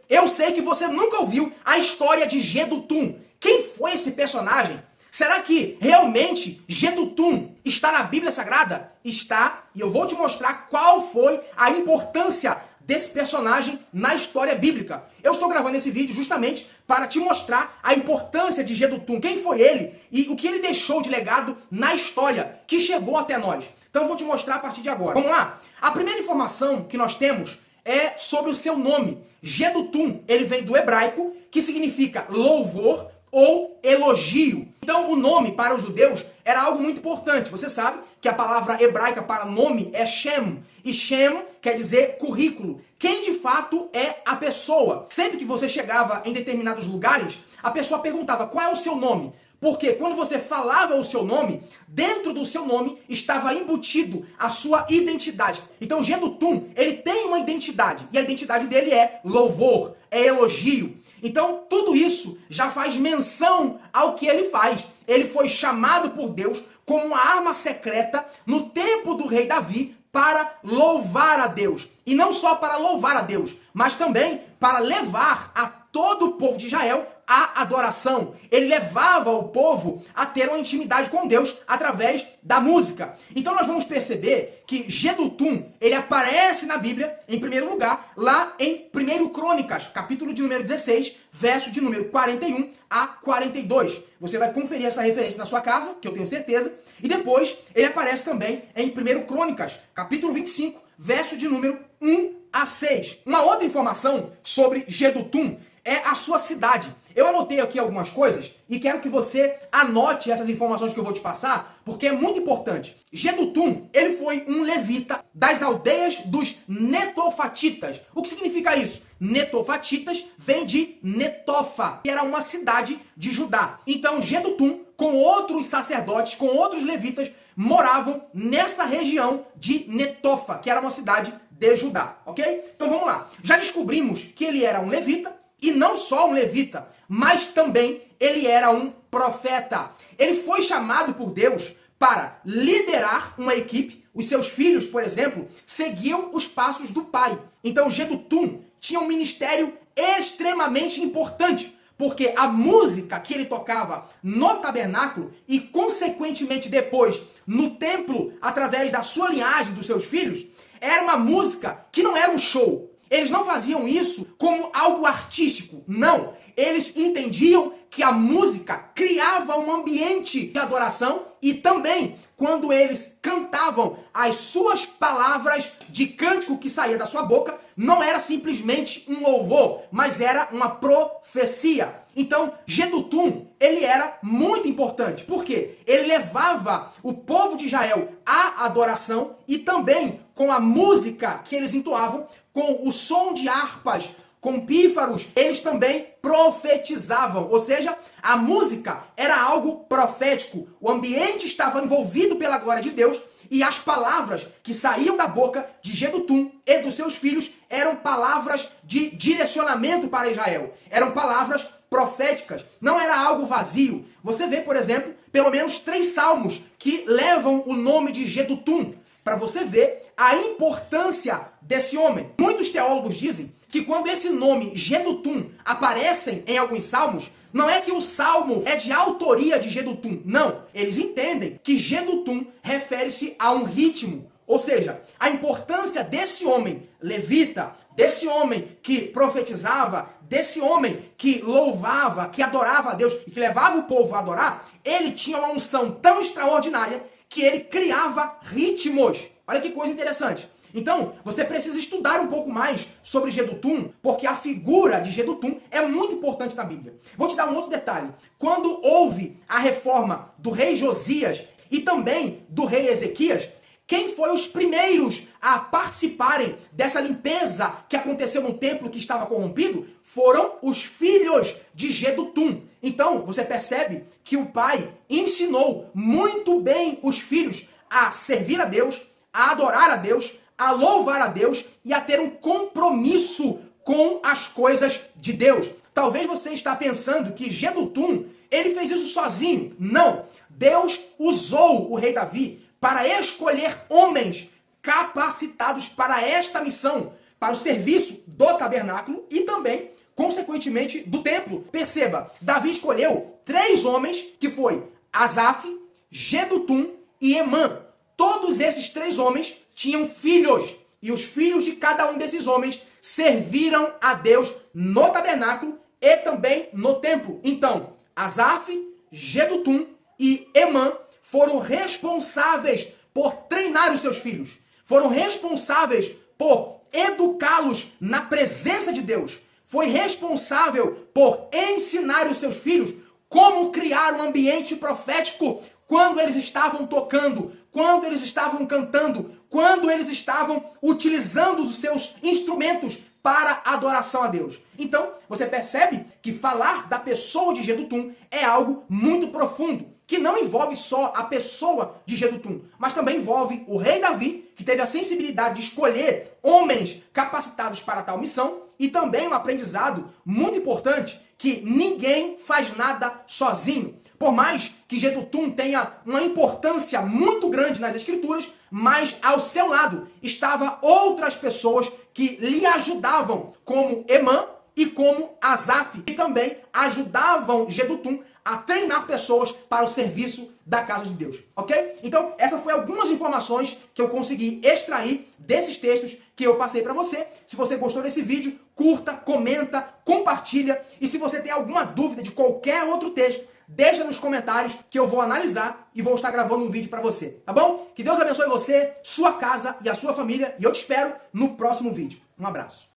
Eu sei que você nunca ouviu a história de Jedutum. Quem foi esse personagem? Será que realmente Jedutum está na Bíblia Sagrada? Está, e eu vou te mostrar qual foi a importância desse personagem na história bíblica. Eu estou gravando esse vídeo justamente para te mostrar a importância de Jedutum, quem foi ele e o que ele deixou de legado na história que chegou até nós. Então eu vou te mostrar a partir de agora. Vamos lá? A primeira informação que nós temos é sobre o seu nome. Jedutum, ele vem do hebraico, que significa louvor ou elogio. Então o nome para os judeus era algo muito importante. Você sabe que a palavra hebraica para nome é Shem. E Shem quer dizer currículo. Quem de fato é a pessoa? Sempre que você chegava em determinados lugares, a pessoa perguntava qual é o seu nome. Porque quando você falava o seu nome, dentro do seu nome estava embutido a sua identidade. Então Jedutum, ele tem uma identidade. E a identidade dele é louvor, é elogio. Então tudo isso já faz menção ao que ele faz. Ele foi chamado por Deus como uma arma secreta no tempo do rei Davi para louvar a Deus. E não só para louvar a Deus, mas também para levar a todo o povo de Israel a adoração. Ele levava o povo a ter uma intimidade com Deus através da música. Então nós vamos perceber que Jedutum, ele aparece na Bíblia, em primeiro lugar, lá em 1 Crônicas, capítulo de número 16, verso de número 41 a 42. Você vai conferir essa referência na sua casa, que eu tenho certeza. E depois ele aparece também em 1 Crônicas, capítulo 25, verso de número 1 a 6. Uma outra informação sobre Jedutum é a sua cidade. Eu anotei aqui algumas coisas e quero que você anote essas informações que eu vou te passar, porque é muito importante. Jedutum, ele foi um levita das aldeias dos netofatitas. O que significa isso? Netofatitas vem de Netofa, que era uma cidade de Judá. Então Jedutum, com outros sacerdotes, com outros levitas, moravam nessa região de Netofa, que era uma cidade de Judá, ok? Então vamos lá. Já descobrimos que ele era um levita, e não só um levita, mas também ele era um profeta. Ele foi chamado por Deus para liderar uma equipe. Os seus filhos, por exemplo, seguiam os passos do pai. Então Jedutum tinha um ministério extremamente importante, porque a música que ele tocava no tabernáculo e, consequentemente, depois no templo, através da sua linhagem, dos seus filhos, era uma música que não era um show. Eles não faziam isso como algo artístico, não. Eles entendiam que a música criava um ambiente de adoração e também, quando eles cantavam as suas palavras de cântico que saía da sua boca, não era simplesmente um louvor, mas era uma profecia. Então, Jedutum, ele era muito importante. Por quê? Ele levava o povo de Israel à adoração e também com a música que eles entoavam, com o som de harpas, com pífaros, eles também profetizavam. Ou seja, a música era algo profético. O ambiente estava envolvido pela glória de Deus e as palavras que saíam da boca de Jedutum e dos seus filhos eram palavras de direcionamento para Israel. Eram palavras proféticas. Não era algo vazio. Você vê, por exemplo, pelo menos 3 salmos que levam o nome de Jedutum, para você ver a importância desse homem. Muitos teólogos dizem que quando esse nome Jedutum aparecem em alguns salmos, não é que o salmo é de autoria de Jedutum. Não. Eles entendem que Jedutum refere-se a um ritmo. Ou seja, a importância desse homem levita, desse homem que profetizava, desse homem que louvava, que adorava a Deus e que levava o povo a adorar, ele tinha uma unção tão extraordinária que ele criava ritmos. Olha que coisa interessante. Então, você precisa estudar um pouco mais sobre Jedutum, porque a figura de Jedutum é muito importante na Bíblia. Vou te dar um outro detalhe. Quando houve a reforma do rei Josias e também do rei Ezequias, quem foi os primeiros a participarem dessa limpeza que aconteceu no templo que estava corrompido? Foram os filhos de Jedutum. Então, você percebe que o pai ensinou muito bem os filhos a servir a Deus, a adorar a Deus, a louvar a Deus e a ter um compromisso com as coisas de Deus. Talvez você está pensando que Jedutum, ele fez isso sozinho. Não. Deus usou o rei Davi para escolher homens capacitados para esta missão, para o serviço do tabernáculo e também consequentemente, do templo. Perceba, Davi escolheu 3 homens, que foi Asaf, Jedutum e Emã. Todos esses 3 homens tinham filhos, e os filhos de cada um desses homens serviram a Deus no tabernáculo e também no templo. Então, Asaf, Jedutum e Emã foram responsáveis por treinar os seus filhos. Foram responsáveis por educá-los na presença de Deus. Foi responsável por ensinar os seus filhos como criar um ambiente profético quando eles estavam tocando, quando eles estavam cantando, quando eles estavam utilizando os seus instrumentos para adoração a Deus. Então, você percebe que falar da pessoa de Jedutum é algo muito profundo, que não envolve só a pessoa de Jedutum, mas também envolve o rei Davi, que teve a sensibilidade de escolher homens capacitados para tal missão, e também um aprendizado muito importante, que ninguém faz nada sozinho. Por mais que Jedutum tenha uma importância muito grande nas escrituras, mas ao seu lado estavam outras pessoas que lhe ajudavam, como Emã e como Asaf, e também ajudavam Jedutum a treinar pessoas para o serviço da casa de Deus, ok? Então, essas foram algumas informações que eu consegui extrair desses textos que eu passei para você. Se você gostou desse vídeo, curta, comenta, compartilha, e se você tem alguma dúvida de qualquer outro texto, deixa nos comentários que eu vou analisar e vou estar gravando um vídeo para você, tá bom? Que Deus abençoe você, sua casa e a sua família, e eu te espero no próximo vídeo. Um abraço.